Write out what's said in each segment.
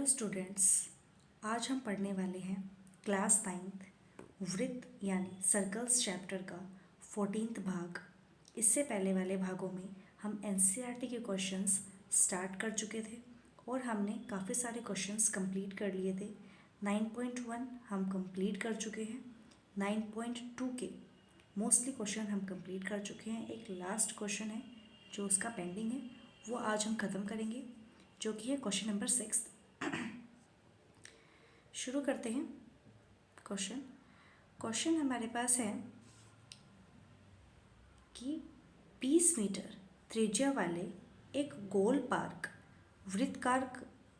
Students, आज हम पढ़ने वाले हैं क्लास 9th वृत्त यानी सर्कल्स चैप्टर का 14th भाग। इससे पहले वाले भागों में हम एनसीईआरटी के क्वेश्चंस स्टार्ट कर चुके थे और हमने काफ़ी सारे क्वेश्चंस कंप्लीट कर लिए थे। 9.1 हम कंप्लीट कर चुके हैं। 9.2 के मोस्टली क्वेश्चन हम कंप्लीट कर चुके हैं। एक लास्ट क्वेश्चन है जो उसका पेंडिंग है, वो आज हम ख़त्म करेंगे, जो कि है क्वेश्चन नंबर 6। शुरू करते हैं। क्वेश्चन हमारे पास है कि 20 मीटर त्रिज्या वाले एक गोल पार्क वृत्तकार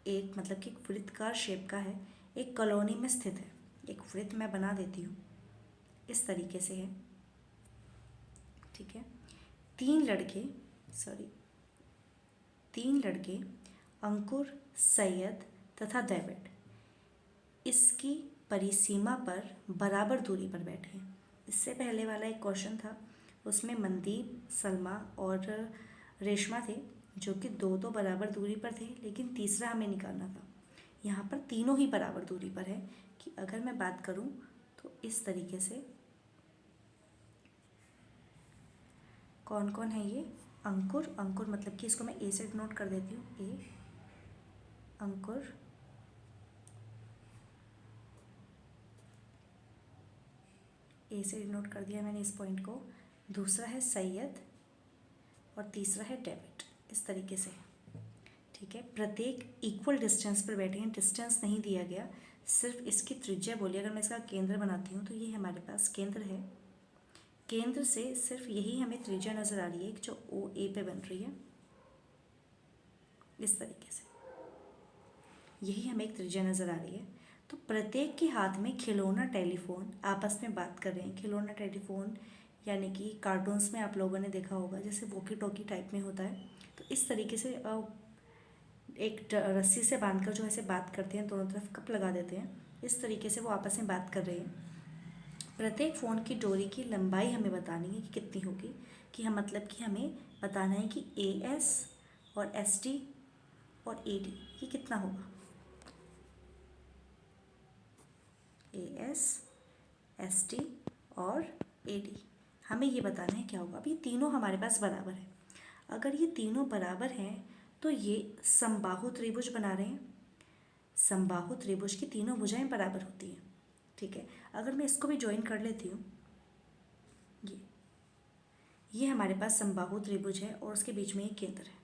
एक मतलब कि वृत्तकार शेप का है, एक कॉलोनी में स्थित है। एक वृत्त मैं बना देती हूँ, इस तरीके से है, ठीक है। तीन लड़के अंकुर, सैयद तथा डेविड इसकी परिसीमा पर बराबर दूरी पर बैठे हैं। इससे पहले वाला एक क्वेश्चन था, उसमें मनदीप, सलमा और रेशमा थे, जो कि दो बराबर दूरी पर थे, लेकिन तीसरा हमें निकालना था। यहाँ पर तीनों ही बराबर दूरी पर है। कि अगर मैं बात करूँ तो इस तरीके से कौन कौन है ये? अंकुर मतलब कि इसको मैं ए से नोट कर देती हूँ। ए अंकुर, ए से नोट कर दिया मैंने इस पॉइंट को। दूसरा है सैयद और तीसरा है डेविड, इस तरीके से, ठीक है। प्रत्येक इक्वल डिस्टेंस पर बैठे हैं, डिस्टेंस नहीं दिया गया, सिर्फ इसकी त्रिज्या बोली। अगर मैं इसका केंद्र बनाती हूँ तो ये हमारे पास केंद्र है। केंद्र से सिर्फ यही हमें त्रिज्या नज़र आ रही है जो ओ ए पे बन रही है, इस तरीके से यही हमें एक त्रिज्या नज़र आ रही है। तो प्रत्येक के हाथ में खिलौना टेलीफोन आपस में बात कर रहे हैं। खिलौना टेलीफोन यानी कि कार्टून्स में आप लोगों ने देखा होगा, जैसे वॉकी टॉकी टाइप में होता है। तो इस तरीके से एक रस्सी से बांधकर जो ऐसे बात करते हैं, दोनों तरफ कप लगा देते हैं, इस तरीके से वो आपस में बात कर रहे हैं। प्रत्येक फ़ोन की डोरी की लंबाई हमें बतानी है कि कितनी होगी। कि हम मतलब कि हमें बताना है कि AS और SD और AD ये कितना होगा। AS, SD और AD हमें ये बताना है क्या होगा। अब ये तीनों हमारे पास बराबर है। अगर ये तीनों बराबर हैं तो ये समबाहु त्रिभुज बना रहे हैं। समबाहु त्रिभुज की तीनों भुजाएं बराबर होती हैं, ठीक है। अगर मैं इसको भी ज्वाइन कर लेती हूँ, ये हमारे पास समबाहु त्रिभुज है और उसके बीच में एक केंद्र है,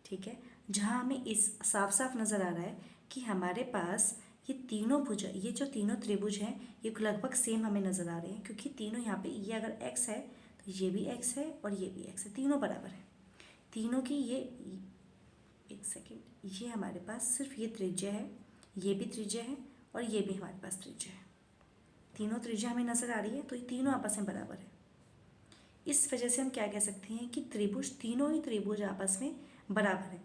ठीक है। जहाँ हमें इस साफ साफ नज़र आ रहा है कि हमारे पास ये तीनों भुजा, ये जो तीनों त्रिभुज हैं, ये लगभग सेम हमें नज़र आ रहे हैं, क्योंकि तीनों यहाँ पे, ये अगर x है तो ये भी x है और ये भी x है, तीनों बराबर है। तीनों की ये, एक सेकेंड, ये हमारे पास सिर्फ ये त्रिज्या है, ये भी त्रिज्या है और ये भी हमारे पास त्रिज्या है। तीनों त्रिज्या हमें नज़र आ रही है, तो ये तीनों आपस में बराबर है। इस वजह से हम क्या कह सकते हैं कि त्रिभुज, तीनों ही त्रिभुज आपस में बराबर हैं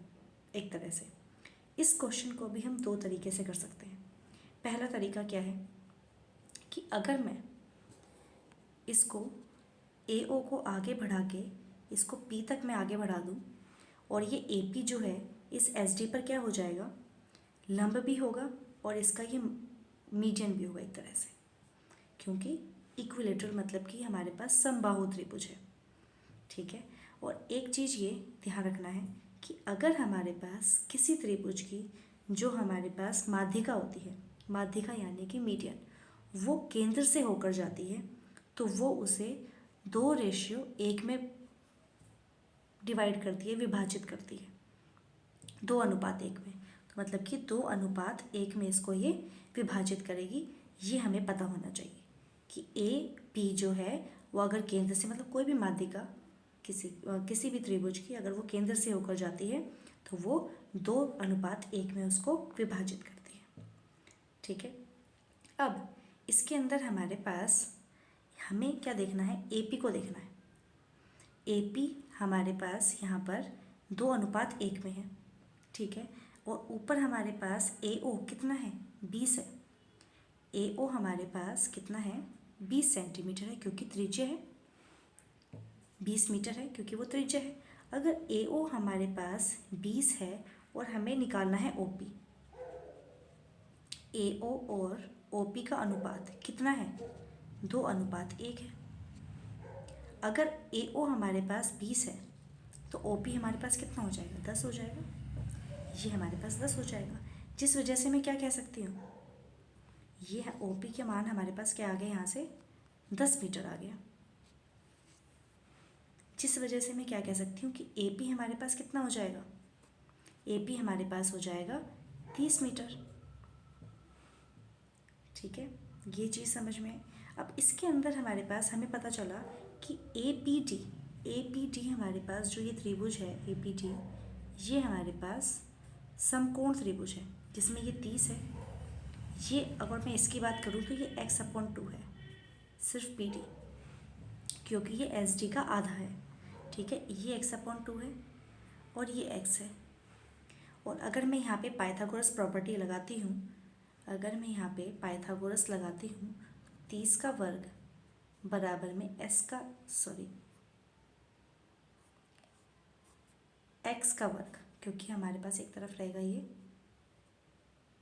एक तरह से। इस क्वेश्चन को भी हम दो तरीके से कर सकते हैं। पहला तरीका क्या है कि अगर मैं इसको AO को आगे बढ़ा के इसको P तक मैं आगे बढ़ा दूँ और ये AP जो है इस SD पर क्या हो जाएगा, लंब भी होगा और इसका ये मीडियन भी होगा एक तरह से, क्योंकि इक्विलेटरल मतलब कि हमारे पास समबाहु त्रिभुज है, ठीक है। और एक चीज़ ये ध्यान रखना है कि अगर हमारे पास किसी त्रिभुज की जो हमारे पास माध्यिका होती है, माध्यिका यानी कि मीडियन, वो केंद्र से होकर जाती है तो वो उसे 2:1 में डिवाइड करती है, विभाजित करती है, 2:1 में। तो मतलब कि 2:1 में इसको ये विभाजित करेगी। ये हमें पता होना चाहिए कि AP जो है वो अगर केंद्र से, मतलब कोई भी माध्यिका किसी भी त्रिभुज की अगर वो केंद्र से होकर जाती है तो वो 2:1 में उसको विभाजित करती है, ठीक है। अब इसके अंदर हमारे पास हमें क्या देखना है, AP को देखना है। AP हमारे पास यहाँ पर 2:1 में है, ठीक है। और ऊपर हमारे पास AO कितना है, 20 है। AO हमारे पास कितना है, 20 सेंटीमीटर है, क्योंकि त्रिज्या है। 20 मीटर है क्योंकि वो त्रिज्या है। अगर AO हमारे पास 20 है और हमें निकालना है OP, AO और OP का अनुपात कितना है? 2:1 है। अगर AO हमारे पास 20 है तो OP हमारे पास कितना हो जाएगा? 10 हो जाएगा। ये हमारे पास 10 हो जाएगा, जिस वजह से मैं क्या कह सकती हूँ, ये है OP के मान हमारे पास क्या आ गए, यहाँ से 10 मीटर आ गया। जिस वजह से मैं क्या कह सकती हूँ कि AP हमारे पास कितना हो जाएगा? AP हमारे पास हो जाएगा 30 मीटर। ठीक है, ये चीज़ समझ में है। अब इसके अंदर हमारे पास हमें पता चला कि APD हमारे पास जो ये त्रिभुज है APD, ये हमारे पास समकोण त्रिभुज है जिसमें ये 30 है। ये अगर मैं इसकी बात करूँ तो ये x/2 है, सिर्फ PD, क्योंकि ये SD का आधा है। ठीक है, ये x/2 है और ये x है। और अगर मैं यहाँ पे पाइथागोरस प्रॉपर्टी लगाती हूँ, अगर मैं यहाँ पे पाइथागोरस लगाती हूँ, 30 का वर्ग बराबर में x का वर्ग, क्योंकि हमारे पास एक तरफ रहेगा ये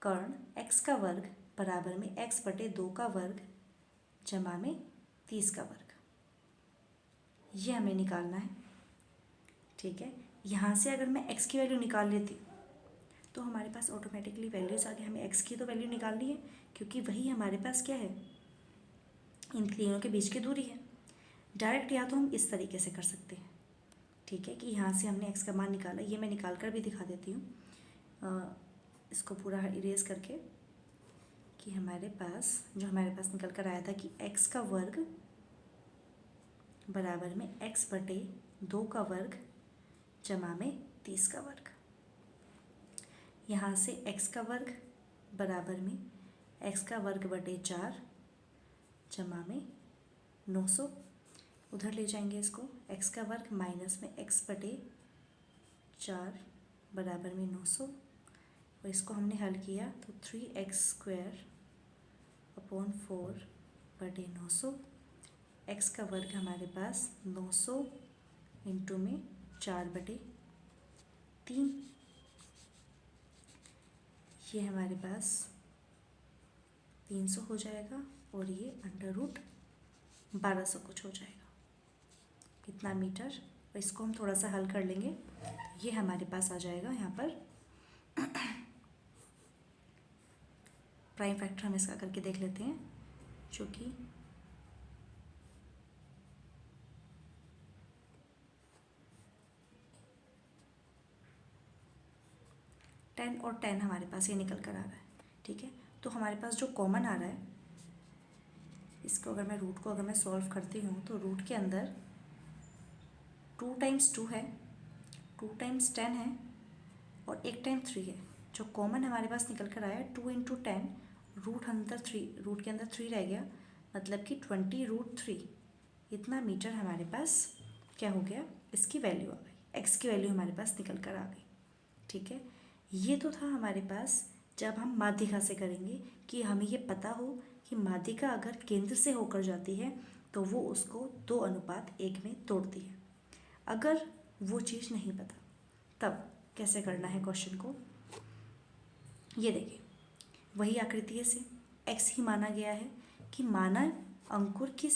कर्ण, x का वर्ग बराबर में x/2 का वर्ग जमा में 30 का वर्ग, ये हमें निकालना है। ठीक है, यहाँ से अगर मैं x की वैल्यू निकाल लेती हूँ तो हमारे पास ऑटोमेटिकली वैल्यूज़ आ गए। हमें x की तो वैल्यू निकालनी है क्योंकि वही हमारे पास क्या है, इन तीनों के बीच की दूरी है। डायरेक्ट या तो हम इस तरीके से कर सकते हैं, ठीक है, कि यहाँ से हमने x का मान निकाला, ये मैं निकाल कर भी दिखा देती हूँ इसको पूरा इरेज करके, कि हमारे पास निकल कर आया था कि x का वर्ग बराबर में x/2 का वर्ग जमा में 30 का वर्ग। यहाँ से x का वर्ग बराबर में x का वर्ग बटे 4 जमा में 900, उधर ले जाएंगे इसको, x का वर्ग माइनस में x/4 बराबर में 900, और इसको हमने हल किया तो 3x² / 4 x का वर्ग हमारे पास 900 इंटू में 4/3, ये हमारे पास 300 हो जाएगा और ये √1200 कुछ हो जाएगा, कितना मीटर। और इसको हम थोड़ा सा हल कर लेंगे, ये हमारे पास आ जाएगा यहाँ पर प्राइम फैक्टर हम इसका करके देख लेते हैं, जो कि 10 और 10 हमारे पास ये निकल कर आ रहा है। ठीक है, तो हमारे पास जो कॉमन आ रहा है, इसको अगर मैं रूट को अगर मैं सॉल्व करती हूँ तो रूट के अंदर 2 × 2 है, 2 × 10 है और 1 × 3 है। जो कॉमन हमारे पास निकल कर आया 2 × 10, रूट के अंदर 3 रह गया, मतलब कि 20√3, इतना मीटर हमारे पास क्या हो गया, इसकी वैल्यू आ गई, x की वैल्यू हमारे पास निकल कर आ गई। ठीक है, ये तो था हमारे पास जब हम माध्यिका से करेंगे, कि हमें ये पता हो कि माध्यिका अगर केंद्र से होकर जाती है तो वो उसको 2:1 में तोड़ती है। अगर वो चीज़ नहीं पता तब कैसे करना है क्वेश्चन को, ये देखिए, वही आकृति से x ही माना गया है कि माना अंकुर की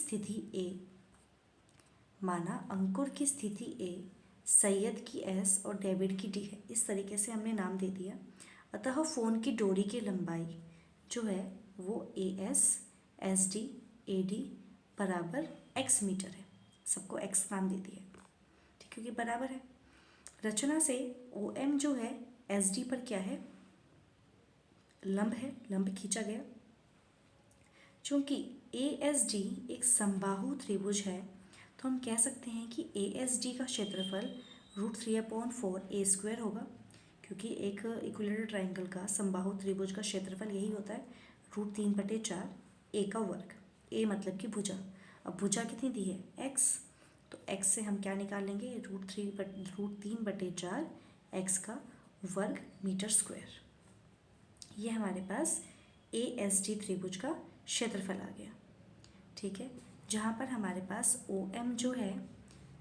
स्थिति A सैयद की S और डेविड की D है, इस तरीके से हमने नाम दे दिया। अतः फ़ोन की डोरी की लंबाई जो है वो AS SD AD बराबर x मीटर है, सबको x नाम दे दिया, ठीक, क्योंकि बराबर है। रचना से OM जो है SD पर क्या है, लंब है, लंब खींचा गया। चूँकि ASD एक समबाहु त्रिभुज है तो हम कह सकते हैं कि ASD का क्षेत्रफल √3/4 A² होगा, क्योंकि एक इक्विलेटरल ट्रायंगल का समबाहु त्रिभुज का क्षेत्रफल यही होता है, √3/4 A का वर्ग, A मतलब कि भुजा। अब भुजा कितनी दी है, x, तो x से हम क्या निकाल लेंगे, √3/4 x का वर्ग मीटर स्क्वायर। ये हमारे पास ASD त्रिभुज का क्षेत्रफल आ गया। ठीक है, जहाँ पर हमारे पास OM जो है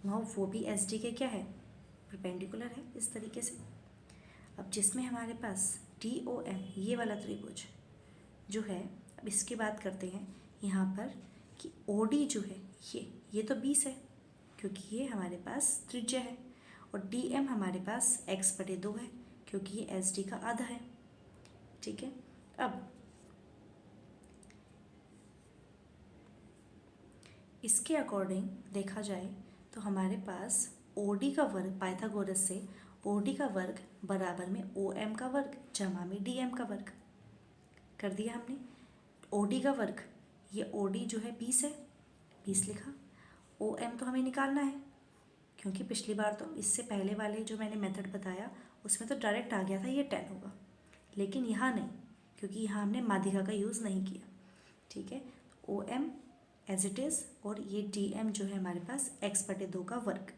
वह वो भी SD के क्या है, परपेंडिकुलर है, इस तरीके से। अब जिसमें हमारे पास DOM ये वाला त्रिभुज जो है, अब इसकी बात करते हैं यहाँ पर कि OD जो है ये तो 20 है क्योंकि ये हमारे पास त्रिज्या है, और DM हमारे पास x/2 है क्योंकि ये SD का आधा है। ठीक है, अब इसके अकॉर्डिंग देखा जाए तो हमारे पास OD का वर्ग, पाइथागोरस से OD का वर्ग बराबर में OM का वर्ग जमा में DM का वर्ग कर दिया हमने। OD का वर्ग, ये OD जो है 20 है, 20 लिखा। OM तो हमें निकालना है क्योंकि पिछली बार तो इससे पहले वाले जो मैंने मेथड बताया उसमें तो डायरेक्ट आ गया था ये 10 होगा, लेकिन यहाँ नहीं क्योंकि यहाँ हमने माध्यिका का यूज़ नहीं किया। ठीक है, OM एज इट इज़, और ये DM जो है हमारे पास x/2 का वर्ग,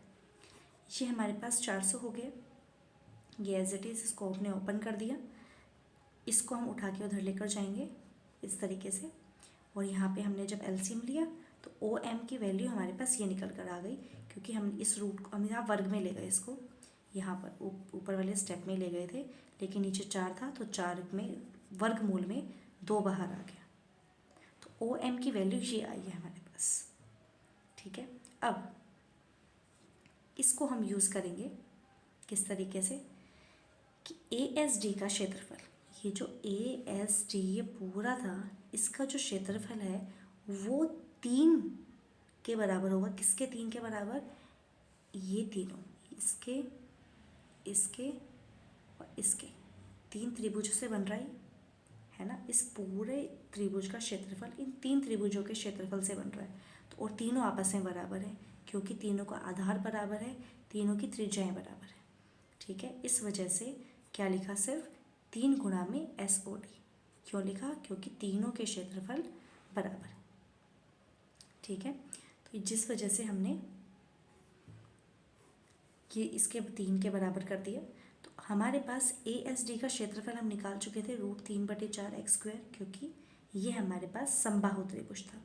ये हमारे पास 400 हो गया। ये एज इट इज़, इसको हमने ओपन कर दिया, इसको हम उठा के उधर लेकर जाएंगे इस तरीके से, और यहाँ पे हमने जब LCM लिया तो OM की वैल्यू हमारे पास ये निकल कर आ गई क्योंकि हम इस रूट को हम यहाँ वर्ग में ले गए, इसको यहाँ पर ऊपर वाले स्टेप में ले गए थे, लेकिन नीचे 4 था तो 4 में वर्गमूल में 2 बाहर आ गया, तो OM की वैल्यू ये आई है हमारे पास। ठीक है, अब इसको हम यूज़ करेंगे किस तरीके से कि ASD का क्षेत्रफल, ये जो ASD ये पूरा था, इसका जो क्षेत्रफल है वो 3 के बराबर होगा। किसके 3 के बराबर? ये तीनों, इसके, इसके और इसके 3 त्रिभुजों से बन रहा है ना। इस पूरे त्रिभुज का क्षेत्रफल इन 3 त्रिभुजों के क्षेत्रफल से बन रहा है, तो और तीनों आपस में बराबर है क्योंकि तीनों का आधार बराबर है, तीनों की त्रिज्याएं बराबर है। ठीक है, इस वजह से क्या लिखा, सिर्फ 3 गुणा में SOD। क्यों लिखा? क्योंकि तीनों के क्षेत्रफल बराबर है। ठीक है, तो जिस वजह से हमने ये इसके 3 के बराबर कर दिया, तो हमारे पास ASD का क्षेत्रफल हम निकाल चुके थे √3/4 x², क्योंकि ये हमारे पास समबाहु त्रिभुज था,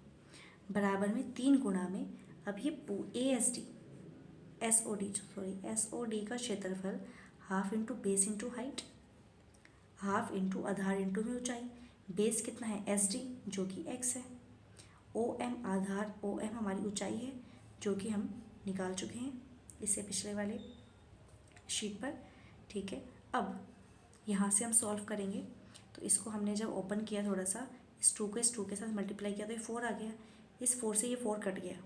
बराबर में 3 गुणा में, अब ये SOD का क्षेत्रफल half into base into height, half into आधार इंटू में ऊंचाई, बेस कितना है SD जो कि x है, OM आधार, OM हमारी ऊंचाई है जो कि हम निकाल चुके हैं इससे पिछले वाले शीट पर। ठीक है, अब यहाँ से हम सॉल्व करेंगे, तो इसको हमने जब ओपन किया थोड़ा सा, इस 2 को इस 2 के साथ मल्टीप्लाई किया तो ये 4 आ गया, इस 4 से ये 4 कट गया।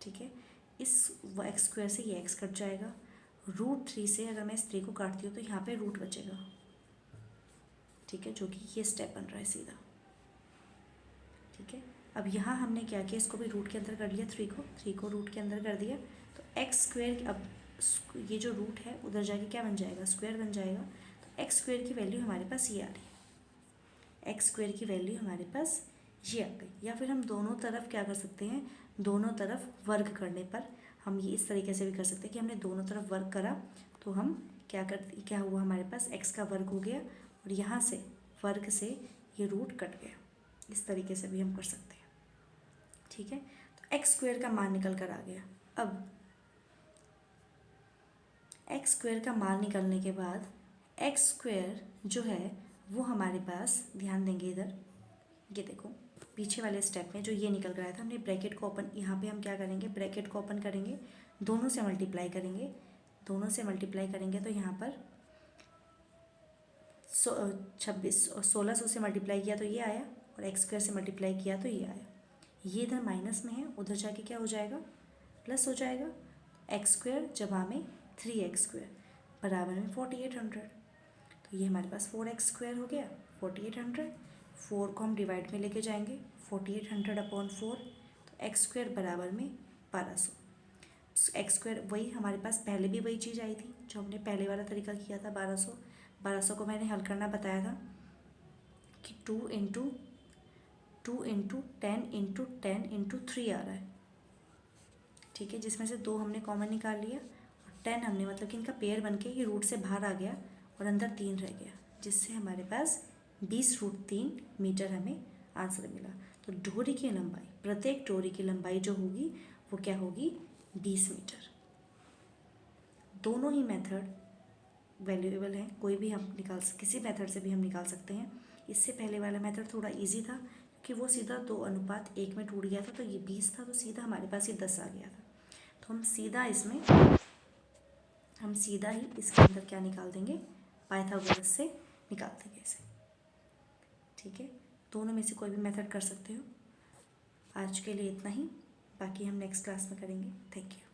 ठीक है, इस x² से ये x कट जाएगा, √3 से अगर मैं इस 3 को काटती हूँ तो यहाँ पे रूट बचेगा। ठीक है, जो कि ये स्टेप बन रहा है सीधा। ठीक है, अब यहाँ हमने क्या किया, इसको भी रूट के अंदर कर लिया, 3 को रूट के अंदर कर दिया, तो x², अब ये जो रूट है उधर जाके क्या बन जाएगा, स्क्वायर बन जाएगा, तो x² की वैल्यू हमारे पास ये आ रही है, x² की वैल्यू हमारे पास ये आ गई। या फिर हम दोनों तरफ क्या कर सकते हैं, दोनों तरफ वर्ग करने पर हम ये इस तरीके से भी कर सकते हैं कि हमने दोनों तरफ वर्ग करा तो हम क्या हुआ, हमारे पास x का वर्ग हो gया और यहाँ से वर्ग से ये रूट कट गया। इस तरीके से भी हम कर सकते हैं। ठीक है, तो x² का मान निकल कर आ गया। अब x² का मान निकलने के बाद x² जो है वो हमारे पास, ध्यान देंगे इधर, ये देखो पीछे वाले स्टेप में जो ये निकल कर आया था, हमने ब्रैकेट को ओपन, यहाँ पे हम क्या करेंगे, ब्रैकेट को ओपन करेंगे, दोनों से मल्टीप्लाई करेंगे, तो यहाँ पर 1600 से मल्टीप्लाई किया तो ये आया, और x² से मल्टीप्लाई किया तो ये आया। ये इधर माइनस में है, उधर जाके क्या हो जाएगा, प्लस हो जाएगा। x² जमा में 3x² बराबर में 4800, तो ये हमारे पास 4x² हो गया 4800। 4 को हम डिवाइड में लेके जाएंगे, 4800/4, तो x² बराबर में 1200। x² वही हमारे पास पहले भी वही चीज़ आई थी जो हमने पहले वाला तरीका किया था, 1200 को मैंने हल करना बताया था कि 2 × 10 × 10 × 3 आ रहा है। ठीक है, जिसमें से 2 हमने कॉमन निकाल लिया और 10 हमने, मतलब कि इनका पेयर बन के ये रूट से बाहर आ गया और अंदर 3 रह गया, जिससे हमारे पास 20√3 मीटर हमें आंसर मिला। तो डोरी की लंबाई, प्रत्येक डोरी की लंबाई जो होगी वो क्या होगी, 20 मीटर। दोनों ही मेथड वैल्यूएबल हैं, कोई भी हम किसी मेथड से भी हम निकाल सकते हैं। इससे पहले वाला मेथड थोड़ा इजी था कि वो सीधा 2:1 में टूट गया था, तो ये 20 था, तो सीधा हमारे पास ये 10 आ गया था। तो हम सीधा ही इसके अंदर क्या निकाल देंगे, पाइथागोरस से निकाल देंगे इसे। ठीक है, दोनों में से कोई भी मेथड कर सकते हो। आज के लिए इतना ही, बाकी हम नेक्स्ट क्लास में करेंगे। Thank you.